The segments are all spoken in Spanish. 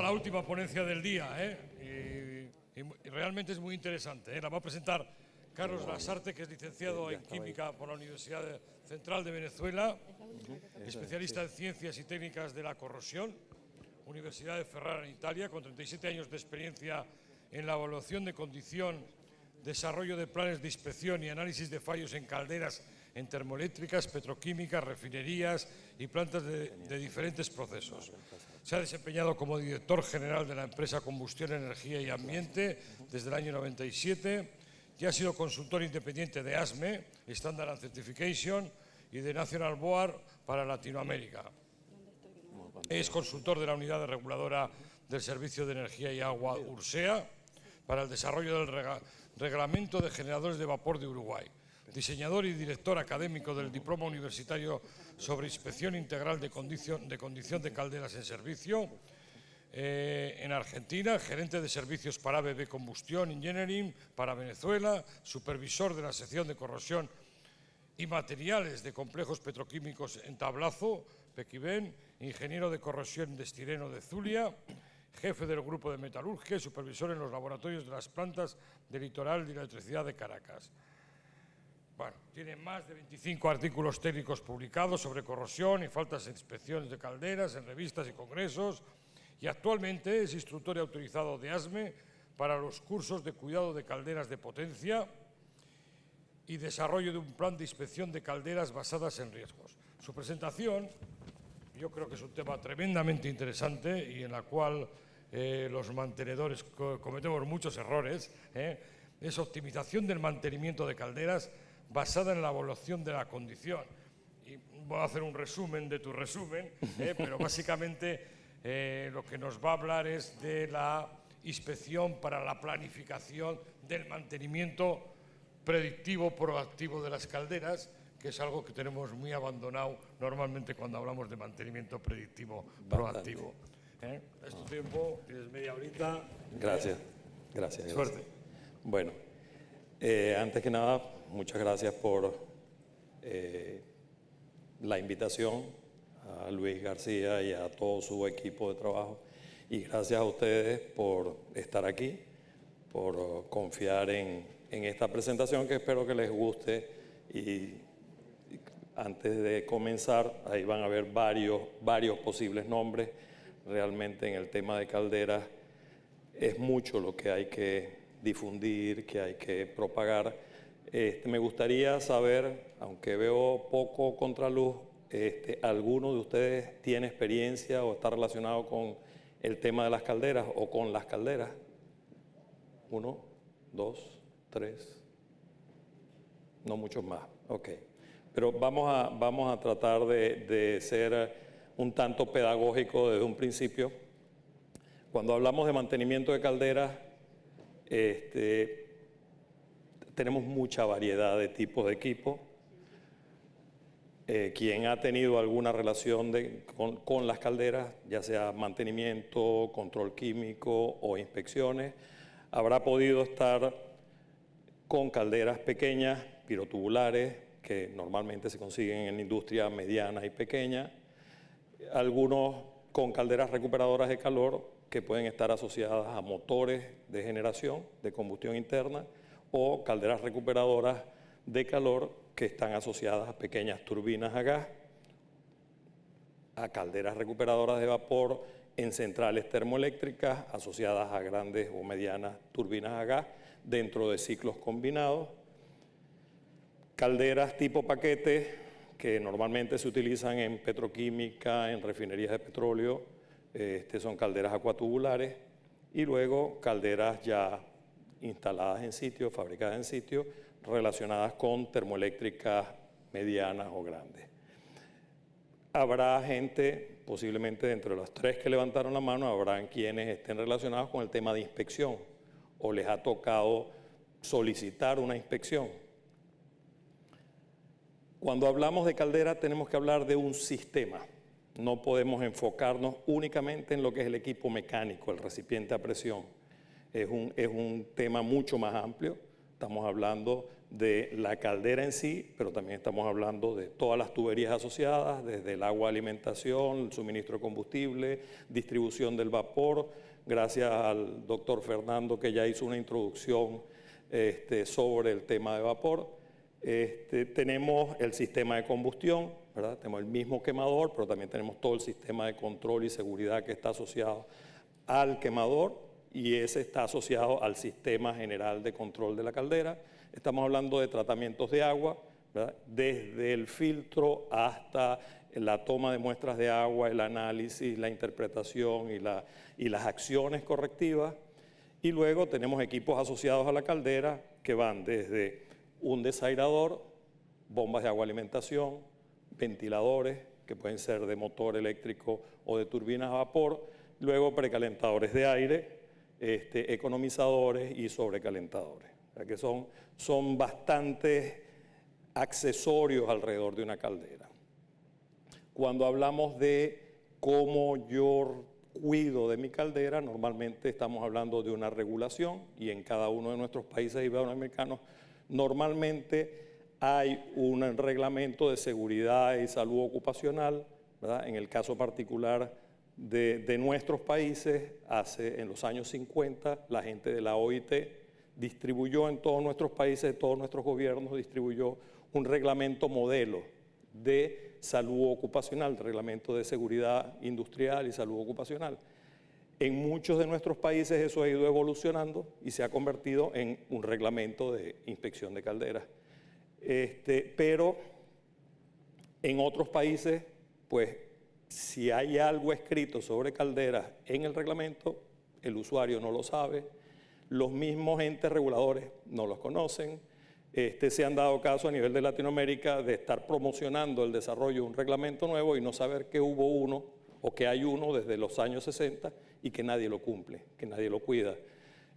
la última ponencia del día, y realmente es muy interesante. La va a presentar Carlos Lasarte, que es licenciado en Química por la Universidad Central de Venezuela, especialista en Ciencias y Técnicas de la Corrosión, Universidad de Ferrara en Italia, con 37 años de experiencia en la evaluación de condición, desarrollo de planes de inspección y análisis de fallos en calderas en termoeléctricas, petroquímicas, refinerías y plantas de diferentes procesos. Se ha desempeñado como director general de la empresa Combustión, Energía y Ambiente desde el año 97 y ha sido consultor independiente de ASME, Standard and Certification, y de National Board para Latinoamérica. Es consultor de la Unidad Reguladora del Servicio de Energía y Agua URSEA para el desarrollo del Reglamento de Generadores de Vapor de Uruguay. Diseñador y director académico del Diploma Universitario sobre Inspección Integral de Condición de Calderas en Servicio en Argentina, gerente de servicios para ABB Combustión Engineering para Venezuela, supervisor de la sección de corrosión y materiales de complejos petroquímicos en Tablazo, Pequibén, ingeniero de corrosión de estireno de Zulia, jefe del grupo de metalurgia y supervisor en los laboratorios de las plantas de Litoral de Electricidad de Caracas. Bueno, tiene más de 25 artículos técnicos publicados sobre corrosión y faltas de inspecciones de calderas en revistas y congresos y actualmente es instructor y autorizado de ASME para los cursos de cuidado de calderas de potencia y desarrollo de un plan de inspección de calderas basadas en riesgos. Su presentación, yo creo que es un tema tremendamente interesante y en la cual los mantenedores cometemos muchos errores, es optimización del mantenimiento de calderas basada en la evaluación de la condición. Y voy a hacer un resumen de tu resumen, pero básicamente lo que nos va a hablar es de la inspección para la planificación del mantenimiento predictivo proactivo de las calderas, que es algo que tenemos muy abandonado normalmente cuando hablamos de mantenimiento predictivo proactivo. Es tu tiempo, tienes media horita. Gracias. Gracias. Suerte. Bueno, antes que nada, muchas gracias por la invitación a Luis García y a todo su equipo de trabajo. Y gracias a ustedes por estar aquí, por confiar en esta presentación que espero que les guste. Y antes de comenzar, ahí van a ver varios posibles nombres. Realmente en el tema de calderas es mucho lo que hay que difundir, que hay que propagar. Me gustaría saber, aunque veo poco contraluz, ¿alguno de ustedes tiene experiencia o está relacionado con el tema de las calderas o con las calderas? 1, 2, 3, no muchos más. Ok, pero vamos a tratar de ser un tanto pedagógico desde un principio. Cuando hablamos de mantenimiento de calderas, tenemos mucha variedad de tipos de equipo. Quien ha tenido alguna relación con las calderas, ya sea mantenimiento, control químico o inspecciones, habrá podido estar con calderas pequeñas, pirotubulares, que normalmente se consiguen en la industria mediana y pequeña, algunos con calderas recuperadoras de calor que pueden estar asociadas a motores de generación de combustión interna o calderas recuperadoras de calor que están asociadas a pequeñas turbinas a gas, a calderas recuperadoras de vapor en centrales termoeléctricas asociadas a grandes o medianas turbinas a gas dentro de ciclos combinados, calderas tipo paquete que normalmente se utilizan en petroquímica, en refinerías de petróleo, son calderas acuatubulares, y luego calderas ya instaladas en sitio, fabricadas en sitio, relacionadas con termoeléctricas medianas o grandes. Habrá gente, posiblemente dentro de los 3 que levantaron la mano, habrán quienes estén relacionados con el tema de inspección o les ha tocado solicitar una inspección. Cuando hablamos de caldera tenemos que hablar de un sistema. No podemos enfocarnos únicamente en lo que es el equipo mecánico, el recipiente a presión. Es un tema mucho más amplio. Estamos hablando de la caldera en sí, pero también estamos hablando de todas las tuberías asociadas, desde el agua, alimentación, el suministro de combustible, distribución del vapor. Gracias al doctor Fernando, que ya hizo una introducción sobre el tema de vapor. Tenemos el sistema de combustión, ¿verdad? Tenemos el mismo quemador, pero también tenemos todo el sistema de control y seguridad que está asociado al quemador, y ese está asociado al sistema general de control de la caldera. Estamos hablando de tratamientos de agua, ¿verdad? Desde el filtro hasta la toma de muestras de agua, el análisis, la interpretación y las acciones correctivas. Y luego tenemos equipos asociados a la caldera que van desde un desairador, bombas de agua alimentación, ventiladores, que pueden ser de motor eléctrico o de turbinas a vapor, luego precalentadores de aire, economizadores y sobrecalentadores. O sea que son bastantes accesorios alrededor de una caldera. Cuando hablamos de cómo yo cuido de mi caldera, normalmente estamos hablando de una regulación, y en cada uno de nuestros países iberoamericanos normalmente hay un reglamento de seguridad y salud ocupacional, ¿verdad? En el caso particular de nuestros países, en los años 50, la gente de la OIT distribuyó en todos nuestros países, todos nuestros gobiernos, distribuyó un reglamento modelo de salud ocupacional, reglamento de seguridad industrial y salud ocupacional. En muchos de nuestros países eso ha ido evolucionando y se ha convertido en un reglamento de inspección de calderas. Pero en otros países, pues, si hay algo escrito sobre calderas en el reglamento, el usuario no lo sabe, los mismos entes reguladores no los conocen. Se han dado caso a nivel de Latinoamérica de estar promocionando el desarrollo de un reglamento nuevo y no saber que hubo uno o que hay uno desde los años 60 y que nadie lo cumple, que nadie lo cuida.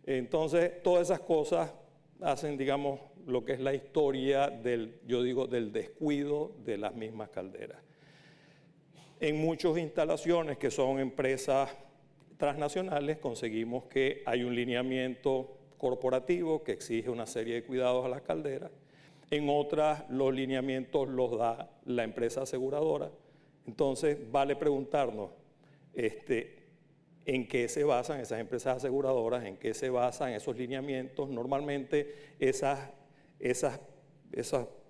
Entonces, todas esas cosas hacen, digamos, lo que es la historia del descuido de las mismas calderas. En muchas instalaciones que son empresas transnacionales conseguimos que hay un lineamiento corporativo que exige una serie de cuidados a las calderas. En otras los lineamientos los da la empresa aseguradora. Entonces vale preguntarnos en qué se basan esas empresas aseguradoras, en qué se basan esos lineamientos. Normalmente esas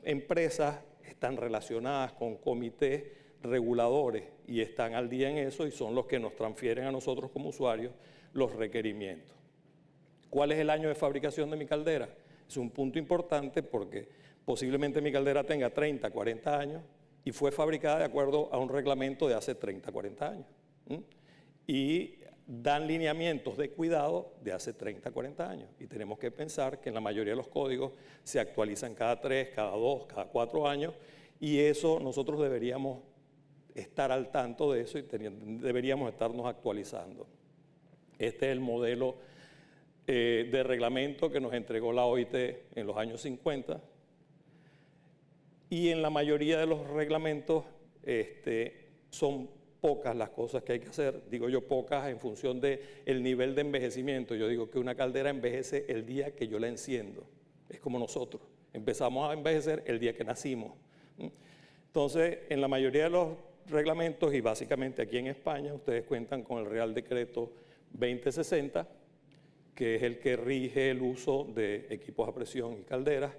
empresas están relacionadas con comités reguladores y están al día en eso y son los que nos transfieren a nosotros como usuarios los requerimientos. ¿Cuál es el año de fabricación de mi caldera? Es un punto importante porque posiblemente mi caldera tenga 30, 40 años y fue fabricada de acuerdo a un reglamento de hace 30, 40 años. Y dan lineamientos de cuidado de hace 30, 40 años. Y tenemos que pensar que en la mayoría de los códigos se actualizan cada 3, cada 2, cada 4 años, y eso nosotros deberíamos estar al tanto de eso y deberíamos estarnos actualizando. Este es el modelo de reglamento que nos entregó la OIT en los años 50, y en la mayoría de los reglamentos son pocas las cosas que hay que hacer. Digo yo pocas en función del nivel de envejecimiento. Yo digo que una caldera envejece el día que yo la enciendo. Es como nosotros, empezamos a envejecer el día que nacimos. Entonces, en la mayoría de los reglamentos, y básicamente aquí en España, ustedes cuentan con el Real Decreto 2060, que es el que rige el uso de equipos a presión y calderas,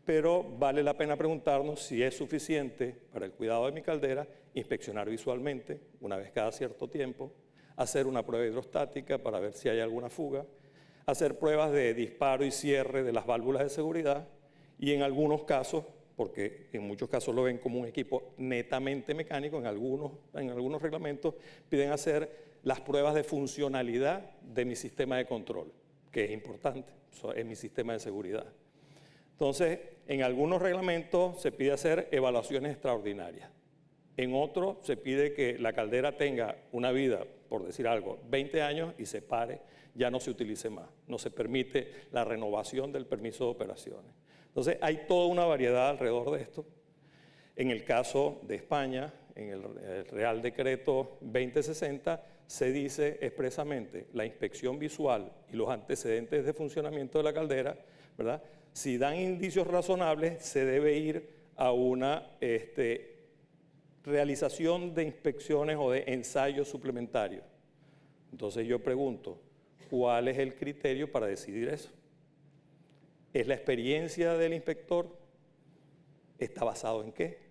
pero vale la pena preguntarnos si es suficiente para el cuidado de mi caldera inspeccionar visualmente una vez cada cierto tiempo, hacer una prueba hidrostática para ver si hay alguna fuga, hacer pruebas de disparo y cierre de las válvulas de seguridad, y en algunos casos, porque en muchos casos lo ven como un equipo netamente mecánico, en algunos reglamentos piden hacer las pruebas de funcionalidad de mi sistema de control, que es importante, es mi sistema de seguridad. Entonces, en algunos reglamentos se pide hacer evaluaciones extraordinarias. En otros se pide que la caldera tenga una vida, por decir algo, 20 años y se pare, ya no se utilice más. No se permite la renovación del permiso de operaciones. Entonces, hay toda una variedad alrededor de esto. En el caso de España, en el Real Decreto 2060, se dice expresamente la inspección visual y los antecedentes de funcionamiento de la caldera, ¿verdad? Si dan indicios razonables, se debe ir a una realización de inspecciones o de ensayos suplementarios. Entonces yo pregunto, ¿cuál es el criterio para decidir eso? ¿Es la experiencia del inspector? ¿Está basado en qué?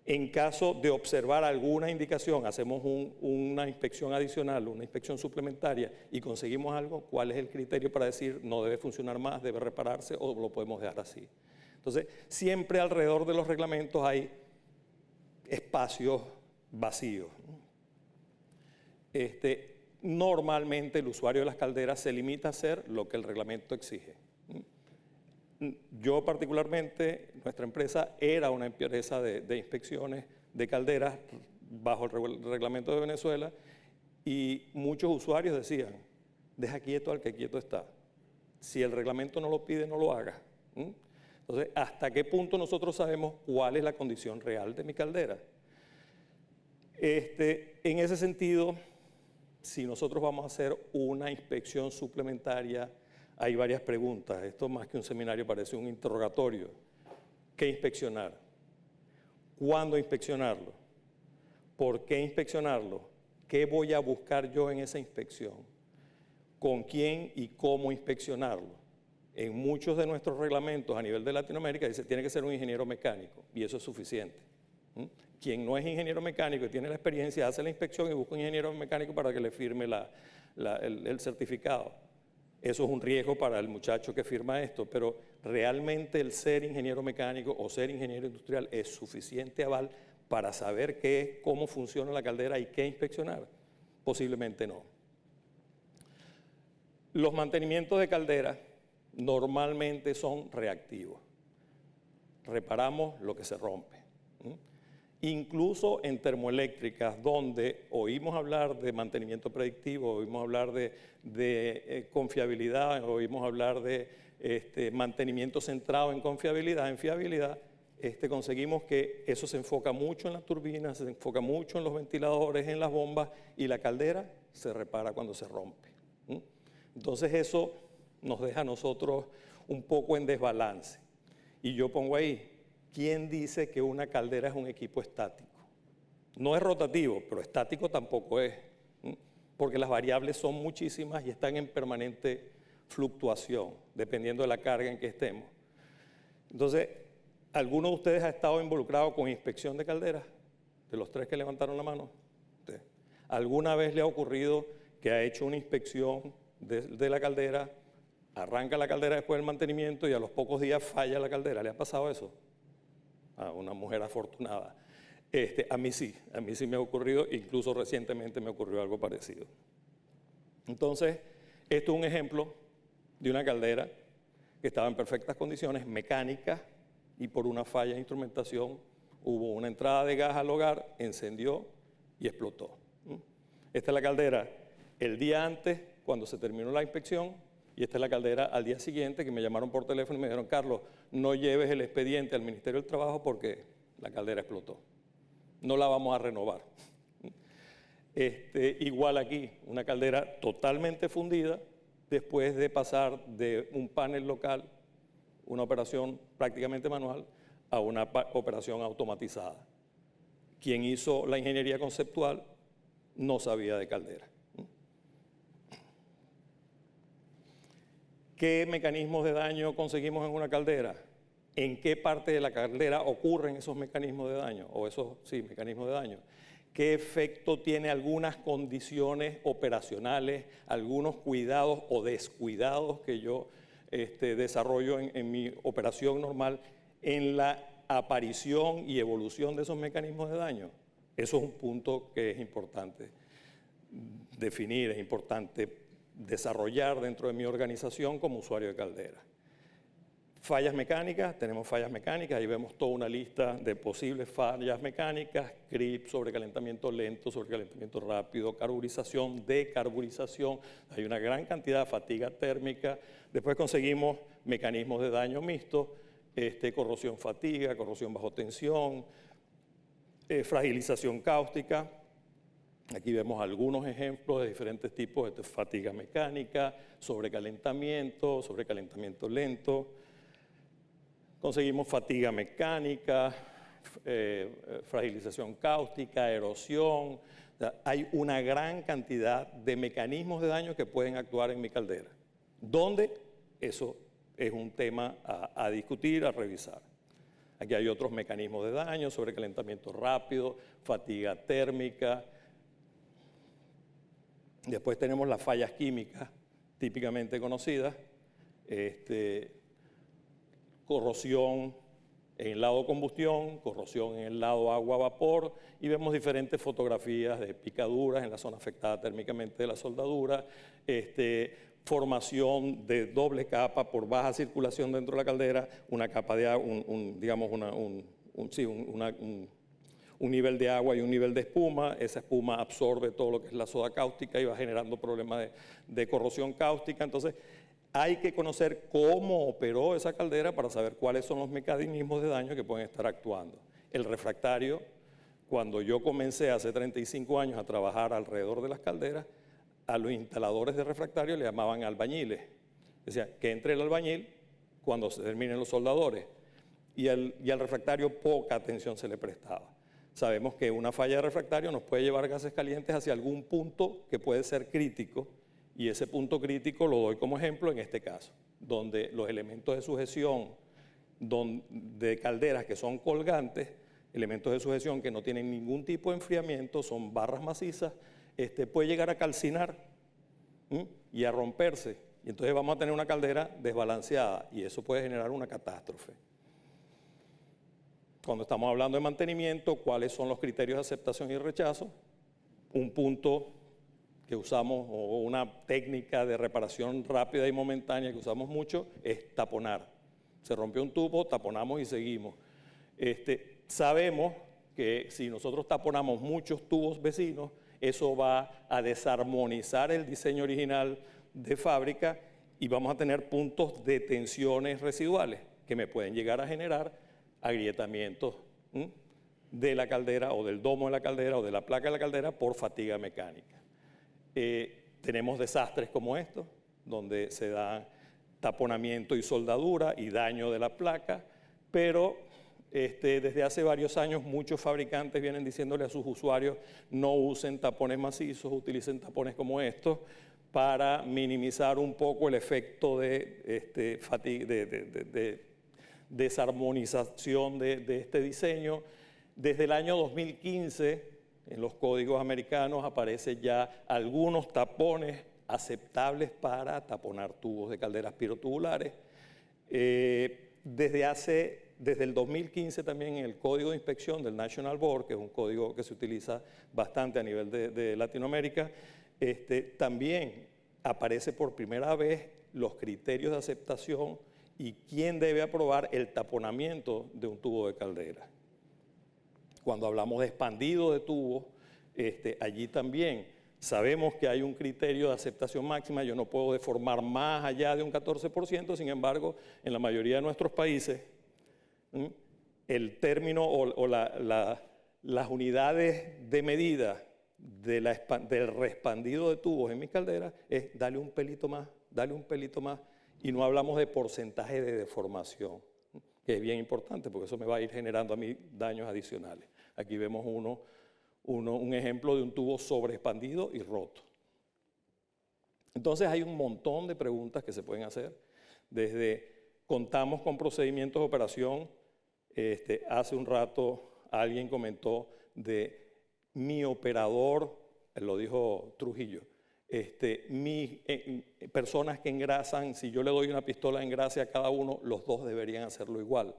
En caso de observar alguna indicación, hacemos una inspección adicional, una inspección suplementaria y conseguimos algo, ¿cuál es el criterio para decir no debe funcionar más, debe repararse o lo podemos dejar así? Entonces, siempre alrededor de los reglamentos hay espacios vacíos. Normalmente el usuario de las calderas se limita a hacer lo que el reglamento exige. Yo particularmente, nuestra empresa era una empresa de inspecciones de calderas bajo el reglamento de Venezuela y muchos usuarios decían, deja quieto al que quieto está. Si el reglamento no lo pide, no lo haga. Entonces, ¿hasta qué punto nosotros sabemos cuál es la condición real de mi caldera? En ese sentido, si nosotros vamos a hacer una inspección suplementaria, hay varias preguntas. Esto más que un seminario parece un interrogatorio. ¿Qué inspeccionar? ¿Cuándo inspeccionarlo? ¿Por qué inspeccionarlo? ¿Qué voy a buscar yo en esa inspección? ¿Con quién y cómo inspeccionarlo? En muchos de nuestros reglamentos a nivel de Latinoamérica dice tiene que ser un ingeniero mecánico y eso es suficiente. Quien no es ingeniero mecánico y tiene la experiencia hace la inspección y busca un ingeniero mecánico para que le firme el certificado. Eso es un riesgo para el muchacho que firma esto, pero realmente el ser ingeniero mecánico o ser ingeniero industrial es suficiente aval para saber cómo funciona la caldera y qué inspeccionar. Posiblemente no. Los mantenimientos de caldera normalmente son reactivos. Reparamos lo que se rompe. Incluso en termoeléctricas, donde oímos hablar de mantenimiento predictivo, oímos hablar de confiabilidad, oímos hablar de mantenimiento centrado en confiabilidad, en fiabilidad, conseguimos que eso se enfoca mucho en las turbinas, se enfoca mucho en los ventiladores, en las bombas, y la caldera se repara cuando se rompe. Entonces eso nos deja a nosotros un poco en desbalance. Y yo pongo ahí, ¿quién dice que una caldera es un equipo estático? No es rotativo, pero estático tampoco es, porque las variables son muchísimas y están en permanente fluctuación, dependiendo de la carga en que estemos. Entonces, ¿alguno de ustedes ha estado involucrado con inspección de calderas? De los tres que levantaron la mano. ¿Alguna vez le ha ocurrido que ha hecho una inspección de la caldera, arranca la caldera después del mantenimiento y a los pocos días falla la caldera? ¿Le ha pasado eso? A una mujer afortunada. A mí sí me ha ocurrido, incluso recientemente me ocurrió algo parecido. Entonces, esto es un ejemplo de una caldera que estaba en perfectas condiciones mecánicas y por una falla de instrumentación hubo una entrada de gas al hogar, encendió y explotó. Esta es la caldera el día antes, cuando se terminó la inspección, y esta es la caldera al día siguiente, que me llamaron por teléfono y me dijeron, Carlos, no lleves el expediente al Ministerio del Trabajo porque la caldera explotó. No la vamos a renovar. Igual aquí, una caldera totalmente fundida, después de pasar de un panel local, una operación prácticamente manual, a una operación automatizada. Quien hizo la ingeniería conceptual no sabía de caldera. ¿Qué mecanismos de daño conseguimos en una caldera? ¿En qué parte de la caldera ocurren esos mecanismos de daño? O esos, sí, mecanismos de daño. ¿Qué efecto tiene algunas condiciones operacionales, algunos cuidados o descuidados que yo desarrollo en mi operación normal en la aparición y evolución de esos mecanismos de daño? Eso es un punto que es importante definir, es importante desarrollar dentro de mi organización como usuario de caldera. Fallas mecánicas, tenemos fallas mecánicas, ahí vemos toda una lista de posibles fallas mecánicas, CRIP, sobrecalentamiento lento, sobrecalentamiento rápido, carburización, decarburización, hay una gran cantidad de fatiga térmica. Después conseguimos mecanismos de daño mixtos, corrosión fatiga, corrosión bajo tensión, fragilización cáustica. Aquí vemos algunos ejemplos de diferentes tipos de fatiga mecánica, sobrecalentamiento lento. Conseguimos fatiga mecánica, fragilización cáustica, erosión. O sea, hay una gran cantidad de mecanismos de daño que pueden actuar en mi caldera. ¿Dónde? Eso es un tema a discutir, a revisar. Aquí hay otros mecanismos de daño, sobrecalentamiento rápido, fatiga térmica. Después tenemos las fallas químicas típicamente conocidas, corrosión en el lado combustión, corrosión en el lado agua-vapor, y vemos diferentes fotografías de picaduras en la zona afectada térmicamente de la soldadura, formación de doble capa por baja circulación dentro de la caldera, una capa de agua, un nivel de agua y un nivel de espuma. Esa espuma absorbe todo lo que es la soda cáustica y va generando problemas de corrosión cáustica. Entonces, hay que conocer cómo operó esa caldera para saber cuáles son los mecanismos de daño que pueden estar actuando. El refractario, cuando yo comencé hace 35 años a trabajar alrededor de las calderas, a los instaladores de refractario le llamaban albañiles. Decía, que entre el albañil cuando se terminen los soldadores. Y al refractario poca atención se le prestaba. Sabemos que una falla de refractario nos puede llevar gases calientes hacia algún punto que puede ser crítico, y ese punto crítico lo doy como ejemplo en este caso, donde los elementos de sujeción de calderas que son colgantes, elementos de sujeción que no tienen ningún tipo de enfriamiento, son barras macizas, puede llegar a calcinar y a romperse, y entonces vamos a tener una caldera desbalanceada, y eso puede generar una catástrofe. Cuando estamos hablando de mantenimiento, ¿cuáles son los criterios de aceptación y rechazo? Un punto que usamos, o una técnica de reparación rápida y momentánea que usamos mucho, es taponar. Se rompió un tubo, taponamos y seguimos. Sabemos que si nosotros taponamos muchos tubos vecinos, eso va a desarmonizar el diseño original de fábrica y vamos a tener puntos de tensiones residuales que me pueden llegar a generar agrietamientos de la caldera o del domo de la caldera o de la placa de la caldera por fatiga mecánica. Tenemos desastres como estos, donde se da taponamiento y soldadura y daño de la placa, pero desde hace varios años muchos fabricantes vienen diciéndole a sus usuarios no usen tapones macizos, utilicen tapones como estos para minimizar un poco el efecto de desarmonización de este diseño. Desde el año 2015, en los códigos americanos aparecen ya algunos tapones aceptables para taponar tubos de calderas pirotubulares. Desde el 2015 también en el código de inspección del National Board, que es un código que se utiliza bastante a nivel de Latinoamérica, también aparece por primera vez los criterios de aceptación y quién debe aprobar el taponamiento de un tubo de caldera. Cuando hablamos de expandido de tubos, allí también sabemos que hay un criterio de aceptación máxima. Yo no puedo deformar más allá de un 14%, sin embargo, en la mayoría de nuestros países, el término o las unidades de medida del reexpandido de tubos en mis calderas es dale un pelito más, y no hablamos de porcentaje de deformación, que es bien importante porque eso me va a ir generando a mí daños adicionales. Aquí vemos un ejemplo de un tubo sobreexpandido y roto. Entonces hay un montón de preguntas que se pueden hacer. Contamos con procedimientos de operación. Hace un rato alguien comentó de mi operador, lo dijo Trujillo, personas que engrasan, si yo le doy una pistola de engrase a cada uno, los dos deberían hacerlo igual.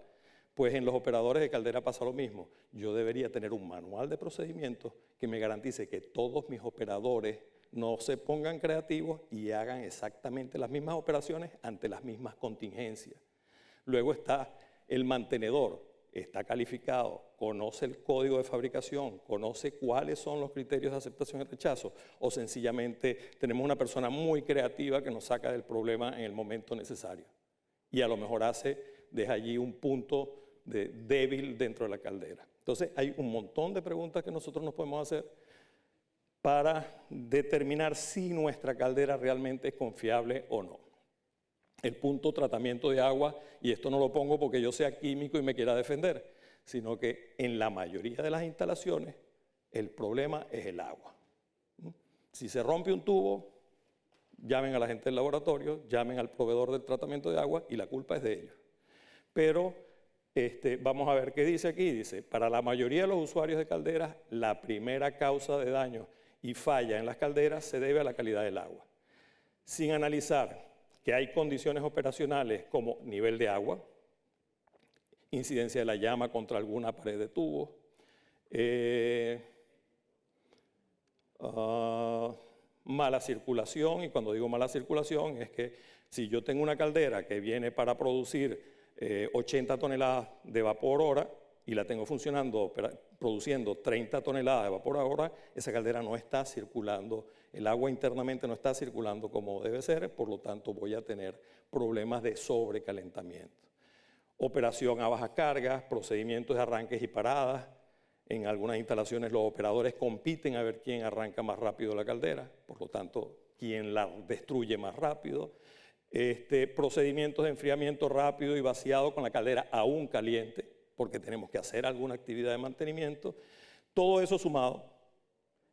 Pues en los operadores de caldera pasa lo mismo. Yo debería tener un manual de procedimientos que me garantice que todos mis operadores no se pongan creativos y hagan exactamente las mismas operaciones ante las mismas contingencias. Luego está el mantenedor, está calificado, conoce el código de fabricación, conoce cuáles son los criterios de aceptación y rechazo, o sencillamente tenemos una persona muy creativa que nos saca del problema en el momento necesario. Y a lo mejor deja allí un punto débil dentro de la caldera. Entonces hay un montón de preguntas que nosotros nos podemos hacer. para determinar si nuestra caldera realmente es confiable o no. El punto tratamiento de agua, y esto no lo pongo porque yo sea químico y me quiera defender, sino que en la mayoría de las instalaciones el problema es el agua. Si se rompe un tubo, llamen a la gente del laboratorio, llamen al proveedor del tratamiento de agua y la culpa es de ellos. Pero vamos a ver qué dice aquí. Dice, para la mayoría de los usuarios de calderas, la primera causa de daño y falla en las calderas se debe a la calidad del agua. Sin analizar que hay condiciones operacionales como nivel de agua, incidencia de la llama contra alguna pared de tubo, mala circulación, y cuando digo mala circulación es que si yo tengo una caldera que viene para producir 80 toneladas de vapor hora y la tengo funcionando, produciendo 30 toneladas de vapor hora, esa caldera no está circulando, el agua internamente no está circulando como debe ser, por lo tanto voy a tener problemas de sobrecalentamiento. Operación a bajas cargas, procedimientos de arranques y paradas. En algunas instalaciones los operadores compiten a ver quién arranca más rápido la caldera, por lo tanto, quién la destruye más rápido. Procedimientos de enfriamiento rápido y vaciado con la caldera aún caliente, porque tenemos que hacer alguna actividad de mantenimiento. Todo eso sumado,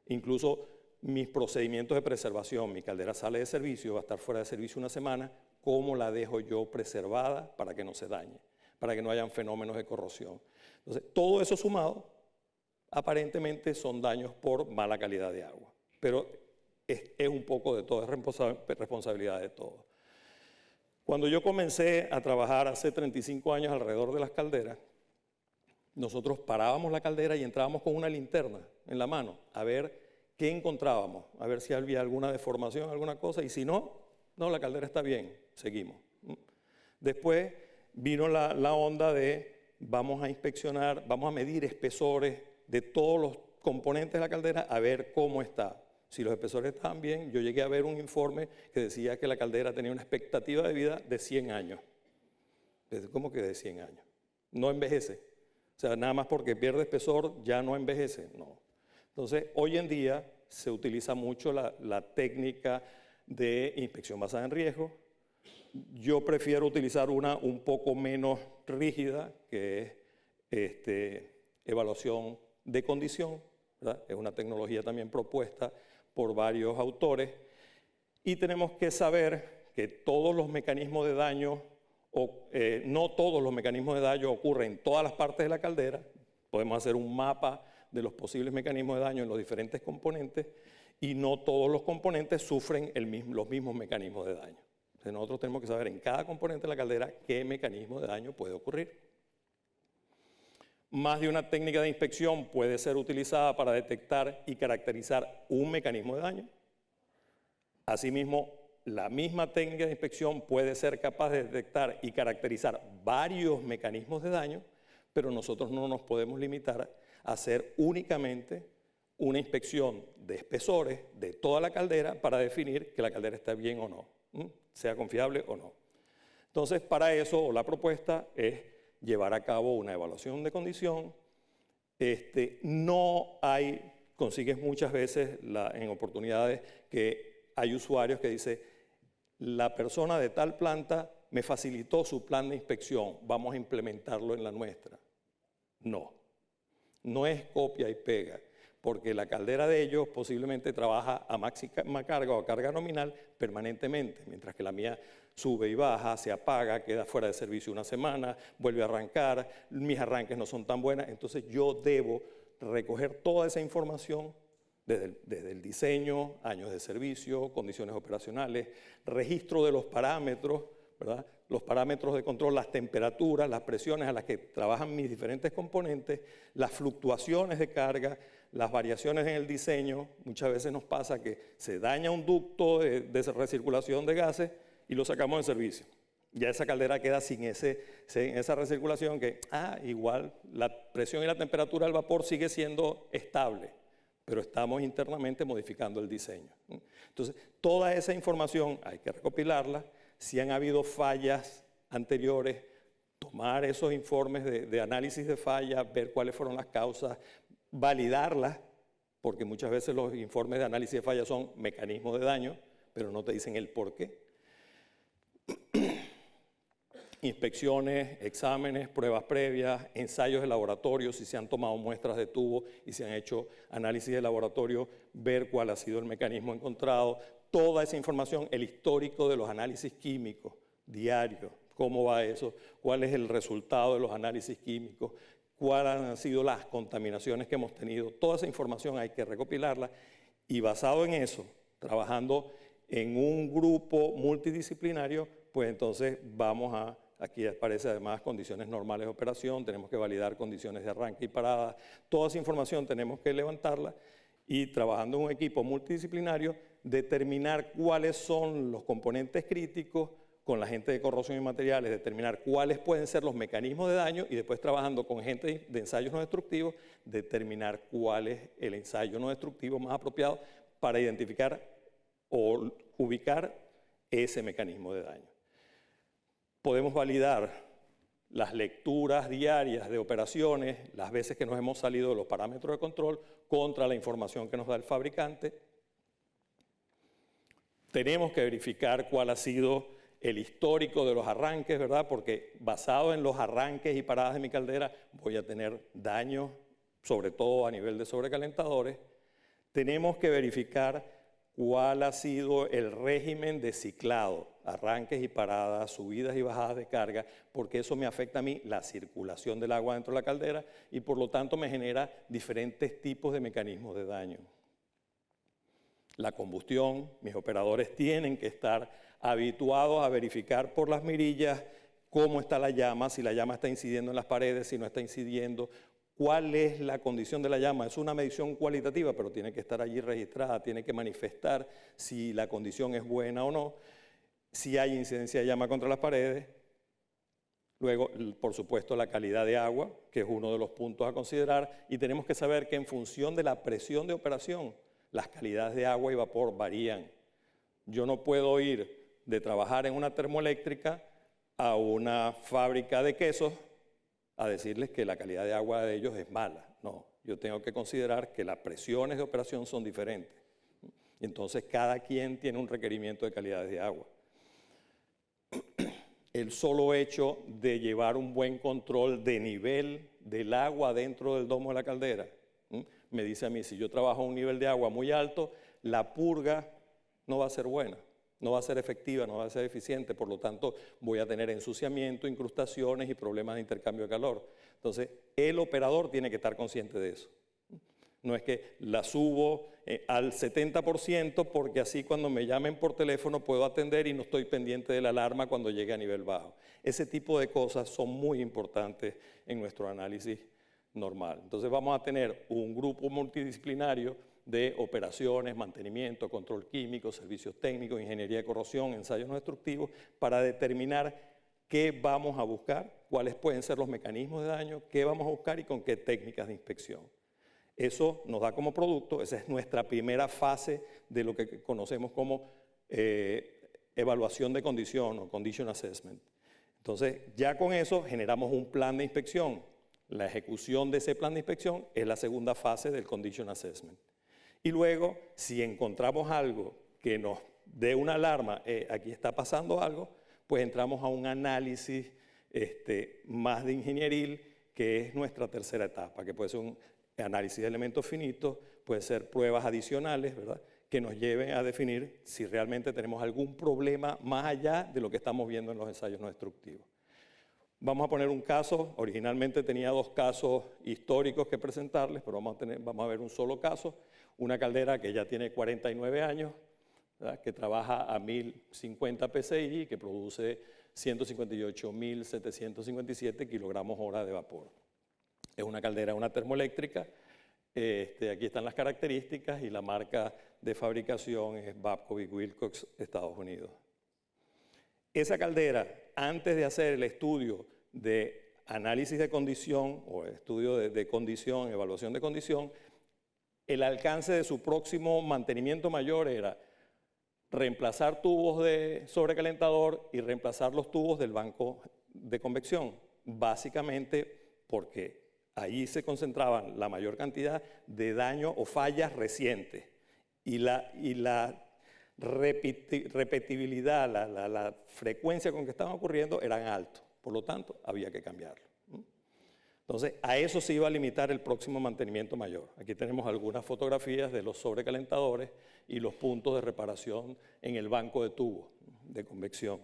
incluso mis procedimientos de preservación, mi caldera sale de servicio, va a estar fuera de servicio una semana, ¿cómo la dejo yo preservada para que no se dañe, para que no hayan fenómenos de corrosión? Entonces, todo eso sumado, aparentemente son daños por mala calidad de agua, pero es un poco de todo, es responsabilidad de todos. Cuando yo comencé a trabajar hace 35 años alrededor de las calderas, nosotros parábamos la caldera y entrábamos con una linterna en la mano a ver qué encontrábamos, a ver si había alguna deformación, alguna cosa, y si no, la caldera está bien, seguimos. Después vino la onda de vamos a inspeccionar, vamos a medir espesores de todos los componentes de la caldera a ver cómo está. Si los espesores estaban bien, yo llegué a ver un informe que decía que la caldera tenía una expectativa de vida de 100 años. ¿Cómo que de 100 años? No envejece. O sea, nada más porque pierde espesor ya no envejece. No. Entonces, hoy en día se utiliza mucho la técnica de inspección basada en riesgo. Yo prefiero utilizar una un poco menos rígida, que es evaluación de condición, ¿verdad? Es una tecnología también propuesta por varios autores, y tenemos que saber que todos los mecanismos de daño, no todos los mecanismos de daño ocurren en todas las partes de la caldera. Podemos hacer un mapa de los posibles mecanismos de daño en los diferentes componentes, y no todos los componentes sufren los mismos mecanismos de daño. Entonces nosotros tenemos que saber en cada componente de la caldera qué mecanismo de daño puede ocurrir. Más de una técnica de inspección puede ser utilizada para detectar y caracterizar un mecanismo de daño. Asimismo, la misma técnica de inspección puede ser capaz de detectar y caracterizar varios mecanismos de daño, pero nosotros no nos podemos limitar a hacer únicamente una inspección de espesores de toda la caldera para definir que la caldera está bien o no, sea confiable o no. Entonces, para eso, la propuesta es llevar a cabo una evaluación de condición. Consigues muchas veces en oportunidades que hay usuarios que dicen, la persona de tal planta me facilitó su plan de inspección, vamos a implementarlo en la nuestra. No es copia y pega, porque la caldera de ellos posiblemente trabaja a máxima carga o a carga nominal permanentemente, mientras que la mía sube y baja, se apaga, queda fuera de servicio una semana, vuelve a arrancar, mis arranques no son tan buenas, entonces yo debo recoger toda esa información desde el diseño, años de servicio, condiciones operacionales, registro de los parámetros, ¿verdad? Los parámetros de control, las temperaturas, las presiones a las que trabajan mis diferentes componentes, las fluctuaciones de carga, las variaciones en el diseño. Muchas veces nos pasa que se daña un ducto de recirculación de gases y lo sacamos de servicio. Ya esa caldera queda sin esa recirculación que, igual la presión y la temperatura del vapor sigue siendo estable, pero estamos internamente modificando el diseño. Entonces, toda esa información hay que recopilarla. Si han habido fallas anteriores, tomar esos informes de análisis de fallas, ver cuáles fueron las causas, validarlas, porque muchas veces los informes de análisis de falla son mecanismos de daño, pero no te dicen el por qué. Inspecciones, exámenes, pruebas previas, ensayos de laboratorio, si se han tomado muestras de tubo y se han hecho análisis de laboratorio, ver cuál ha sido el mecanismo encontrado, toda esa información, el histórico de los análisis químicos diarios, cómo va eso, cuál es el resultado de los análisis químicos, cuáles han sido las contaminaciones que hemos tenido. Toda esa información hay que recopilarla y basado en eso, trabajando en un grupo multidisciplinario, pues entonces vamos a, aquí aparece además condiciones normales de operación, tenemos que validar condiciones de arranque y parada, toda esa información tenemos que levantarla y trabajando en un equipo multidisciplinario, determinar cuáles son los componentes críticos, con la gente de corrosión y materiales, determinar cuáles pueden ser los mecanismos de daño y después trabajando con gente de ensayos no destructivos, determinar cuál es el ensayo no destructivo más apropiado para identificar o ubicar ese mecanismo de daño. Podemos validar las lecturas diarias de operaciones, las veces que nos hemos salido de los parámetros de control contra la información que nos da el fabricante. Tenemos que verificar cuál ha sido el histórico de los arranques, ¿verdad? Porque basado en los arranques y paradas de mi caldera voy a tener daños, sobre todo a nivel de sobrecalentadores. Tenemos que verificar cuál ha sido el régimen de ciclado, arranques y paradas, subidas y bajadas de carga, porque eso me afecta a mí la circulación del agua dentro de la caldera y por lo tanto me genera diferentes tipos de mecanismos de daño. La combustión, mis operadores tienen que estar habituados a verificar por las mirillas cómo está la llama, si la llama está incidiendo en las paredes, si no está incidiendo, cuál es la condición de la llama. Es una medición cualitativa, pero tiene que estar allí registrada, tiene que manifestar si la condición es buena o no, si hay incidencia de llama contra las paredes. Luego, por supuesto, la calidad de agua, que es uno de los puntos a considerar, y tenemos que saber que en función de la presión de operación, las calidades de agua y vapor varían. Yo no puedo ir de trabajar en una termoeléctrica a una fábrica de quesos a decirles que la calidad de agua de ellos es mala. No, yo tengo que considerar que las presiones de operación son diferentes. Entonces, cada quien tiene un requerimiento de calidades de agua. El solo hecho de llevar un buen control de nivel del agua dentro del domo de la caldera, me dice a mí, si yo trabajo a un nivel de agua muy alto, la purga no va a ser buena, no va a ser efectiva, no va a ser eficiente, por lo tanto voy a tener ensuciamiento, incrustaciones y problemas de intercambio de calor. Entonces, el operador tiene que estar consciente de eso. No es que la subo al 70% porque así cuando me llamen por teléfono puedo atender y no estoy pendiente de la alarma cuando llegue a nivel bajo. Ese tipo de cosas son muy importantes en nuestro análisis normal. Entonces vamos a tener un grupo multidisciplinario de operaciones, mantenimiento, control químico, servicios técnicos, ingeniería de corrosión, ensayos no destructivos, para determinar qué vamos a buscar, cuáles pueden ser los mecanismos de daño, qué vamos a buscar y con qué técnicas de inspección. Eso nos da como producto, esa es nuestra primera fase de lo que conocemos como evaluación de condición o condition assessment. Entonces, ya con eso generamos un plan de inspección. La ejecución de ese plan de inspección es la segunda fase del condition assessment. Y luego, si encontramos algo que nos dé una alarma, aquí está pasando algo, pues entramos a un análisis más de ingenieril, que es nuestra tercera etapa, que puede ser un análisis de elementos finitos, puede ser pruebas adicionales, ¿verdad?, que nos lleven a definir si realmente tenemos algún problema más allá de lo que estamos viendo en los ensayos no destructivos. Vamos a poner un caso, originalmente tenía 2 casos históricos que presentarles, pero vamos a ver un solo caso, una caldera que ya tiene 49 años, ¿verdad?, que trabaja a 1050 psi y que produce 158.757 kilogramos hora de vapor. Es una caldera, una termoeléctrica. Aquí están las características y la marca de fabricación es Babcock & Wilcox, Estados Unidos. Esa caldera, antes de hacer el estudio de análisis de condición o estudio de condición, evaluación de condición, el alcance de su próximo mantenimiento mayor era reemplazar tubos de sobrecalentador y reemplazar los tubos del banco de convección, básicamente porque ahí se concentraban la mayor cantidad de daño o fallas recientes. Y la repetibilidad, la frecuencia con que estaban ocurriendo eran altos. Por lo tanto, había que cambiarlo. Entonces, a eso se iba a limitar el próximo mantenimiento mayor. Aquí tenemos algunas fotografías de los sobrecalentadores y los puntos de reparación en el banco de tubos de convección.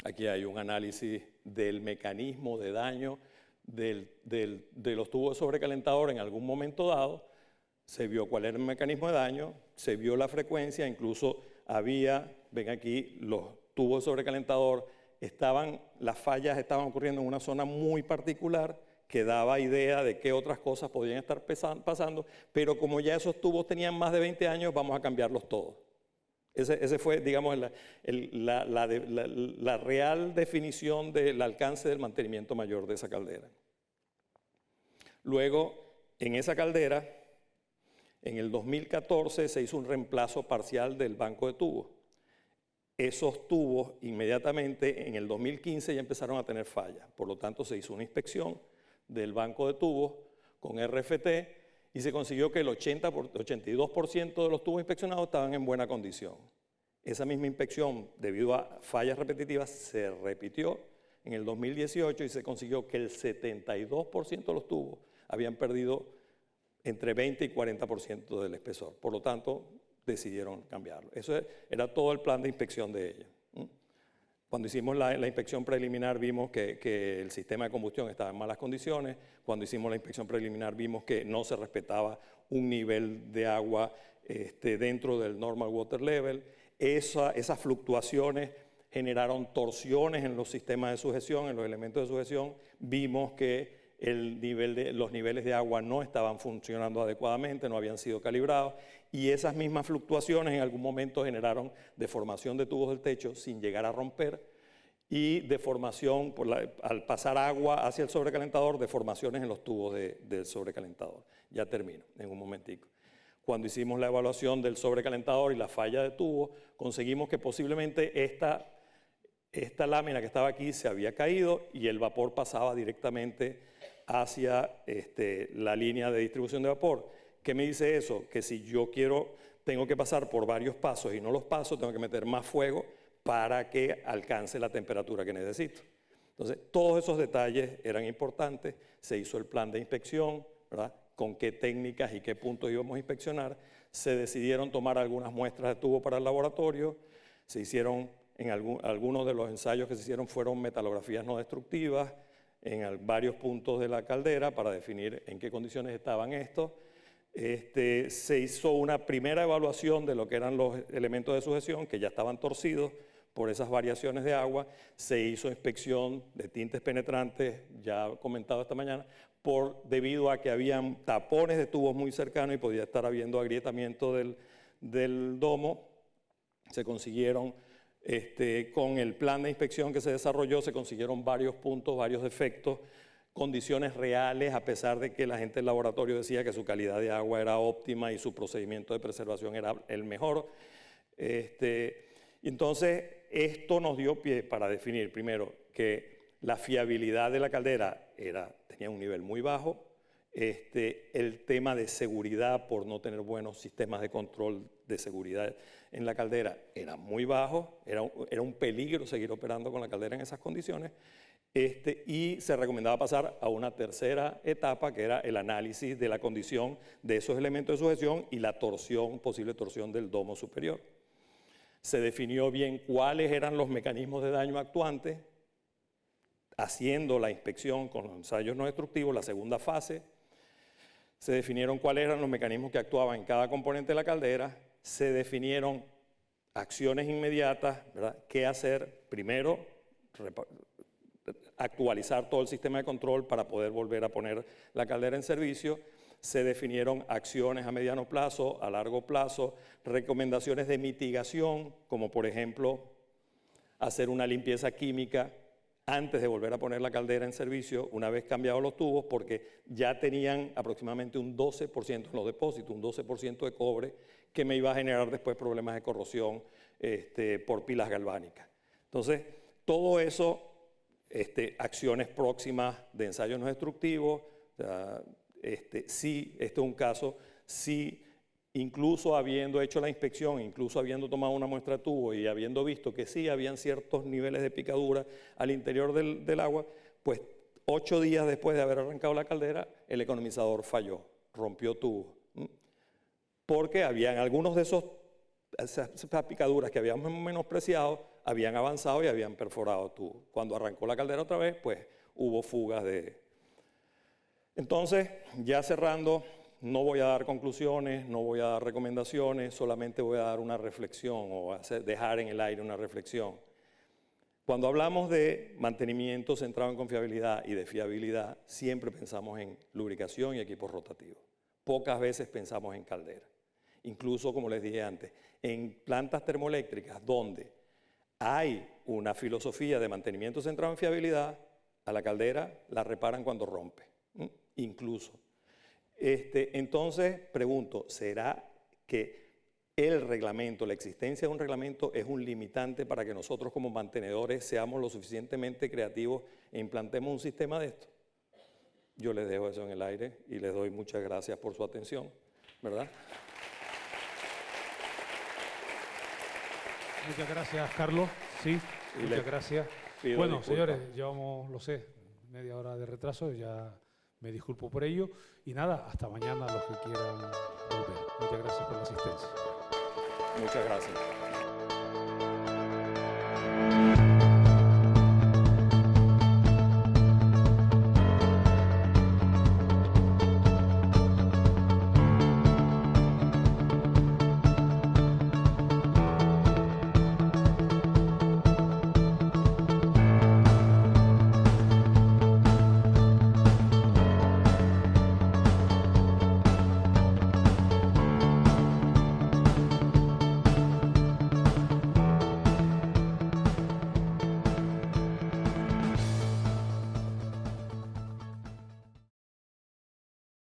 Aquí hay un análisis del mecanismo de daño de los tubos de sobrecalentador en algún momento dado. Se vio cuál era el mecanismo de daño, se vio la frecuencia, incluso había, ven aquí, los tubos de sobrecalentador, las fallas estaban ocurriendo en una zona muy particular que daba idea de qué otras cosas podían estar pasando, pero como ya esos tubos tenían más de 20 años, vamos a cambiarlos todos. Ese fue, digamos, la real definición del alcance del mantenimiento mayor de esa caldera. Luego, en esa caldera, en el 2014 se hizo un reemplazo parcial del banco de tubos. Esos tubos inmediatamente en el 2015 ya empezaron a tener fallas. Por lo tanto, se hizo una inspección del banco de tubos con RFT y se consiguió que el 82% de los tubos inspeccionados estaban en buena condición. Esa misma inspección, debido a fallas repetitivas, se repitió en el 2018 y se consiguió que el 72% de los tubos habían perdido entre 20 y 40% del espesor. Por lo tanto, decidieron cambiarlo. Eso era todo el plan de inspección de ella. Cuando hicimos la inspección preliminar vimos que el sistema de combustión estaba en malas condiciones. Cuando hicimos la inspección preliminar vimos que no se respetaba un nivel de agua dentro del normal water level. Esas fluctuaciones generaron torsiones en los sistemas de sujeción, en los elementos de sujeción. Vimos que los niveles de agua no estaban funcionando adecuadamente, no habían sido calibrados, y esas mismas fluctuaciones en algún momento generaron deformación de tubos del techo sin llegar a romper, y deformación, al pasar agua hacia el sobrecalentador, deformaciones en los tubos del sobrecalentador. Ya termino, en un momentico. Cuando hicimos la evaluación del sobrecalentador y la falla de tubo, conseguimos que posiblemente esta lámina que estaba aquí se había caído y el vapor pasaba directamente hacia la línea de distribución de vapor. ¿Qué me dice eso? Que si yo tengo que pasar por varios pasos y no los paso, tengo que meter más fuego para que alcance la temperatura que necesito. Entonces, todos esos detalles eran importantes. Se hizo el plan de inspección, ¿verdad? Con qué técnicas y qué puntos íbamos a inspeccionar. Se decidieron tomar algunas muestras de tubo para el laboratorio. Se hicieron, algunos de los ensayos que se hicieron fueron metalografías no destructivas en varios puntos de la caldera para definir en qué condiciones estaban estos. Se hizo una primera evaluación de lo que eran los elementos de sujeción que ya estaban torcidos por esas variaciones de agua. Se hizo inspección de tintes penetrantes, ya comentado esta mañana, debido a que habían tapones de tubos muy cercanos y podía estar habiendo agrietamiento del domo. Se consiguieron, con el plan de inspección que se desarrolló, se consiguieron varios puntos, varios defectos, condiciones reales, a pesar de que la gente del laboratorio decía que su calidad de agua era óptima y su procedimiento de preservación era el mejor. Entonces, esto nos dio pie para definir, primero, que la fiabilidad de la caldera tenía un nivel muy bajo. El tema de seguridad, por no tener buenos sistemas de control de seguridad en la caldera, era muy bajo. Era un peligro seguir operando con la caldera en esas condiciones. Y se recomendaba pasar a una tercera etapa, que era el análisis de la condición de esos elementos de sujeción y la posible torsión del domo superior. Se definió bien cuáles eran los mecanismos de daño actuantes, haciendo la inspección con los ensayos no destructivos, la segunda fase. Se definieron cuáles eran los mecanismos que actuaban en cada componente de la caldera. Se definieron acciones inmediatas, ¿verdad? ¿Qué hacer? Primero, actualizar todo el sistema de control para poder volver a poner la caldera en servicio. Se definieron acciones a mediano plazo, a largo plazo, recomendaciones de mitigación, como por ejemplo hacer una limpieza química antes de volver a poner la caldera en servicio, una vez cambiados los tubos, porque ya tenían aproximadamente un 12% en los depósitos, un 12% de cobre, que me iba a generar después problemas de corrosión por pilas galvánicas. Entonces, todo eso, acciones próximas de ensayos no destructivos, O sea, sí, este es un caso, sí, incluso habiendo hecho la inspección, incluso habiendo tomado una muestra de tubo y habiendo visto que sí habían ciertos niveles de picadura al interior del agua, pues 8 días después de haber arrancado la caldera, el economizador falló, rompió tubo. Porque habían algunos de esas picaduras que habíamos menospreciado, habían avanzado y habían perforado tubo. Cuando arrancó la caldera otra vez, pues hubo fugas de... Entonces, ya cerrando, no voy a dar conclusiones, no voy a dar recomendaciones, solamente voy a dar una reflexión o dejar en el aire una reflexión. Cuando hablamos de mantenimiento centrado en confiabilidad y de fiabilidad, siempre pensamos en lubricación y equipos rotativos. Pocas veces pensamos en caldera. Incluso, como les dije antes, en plantas termoeléctricas donde hay una filosofía de mantenimiento centrado en fiabilidad, a la caldera la reparan cuando rompe, incluso. Entonces, pregunto, ¿será que el reglamento, la existencia de un reglamento es un limitante para que nosotros como mantenedores seamos lo suficientemente creativos e implantemos un sistema de esto? Yo les dejo eso en el aire y les doy muchas gracias por su atención, ¿verdad? Muchas gracias, Carlos. Sí, muchas gracias. Bueno, disculpa. Señores, llevamos, lo sé, media hora de retraso, ya me disculpo por ello. Y nada, hasta mañana los que quieran volver. Muchas gracias por la asistencia. Muchas gracias.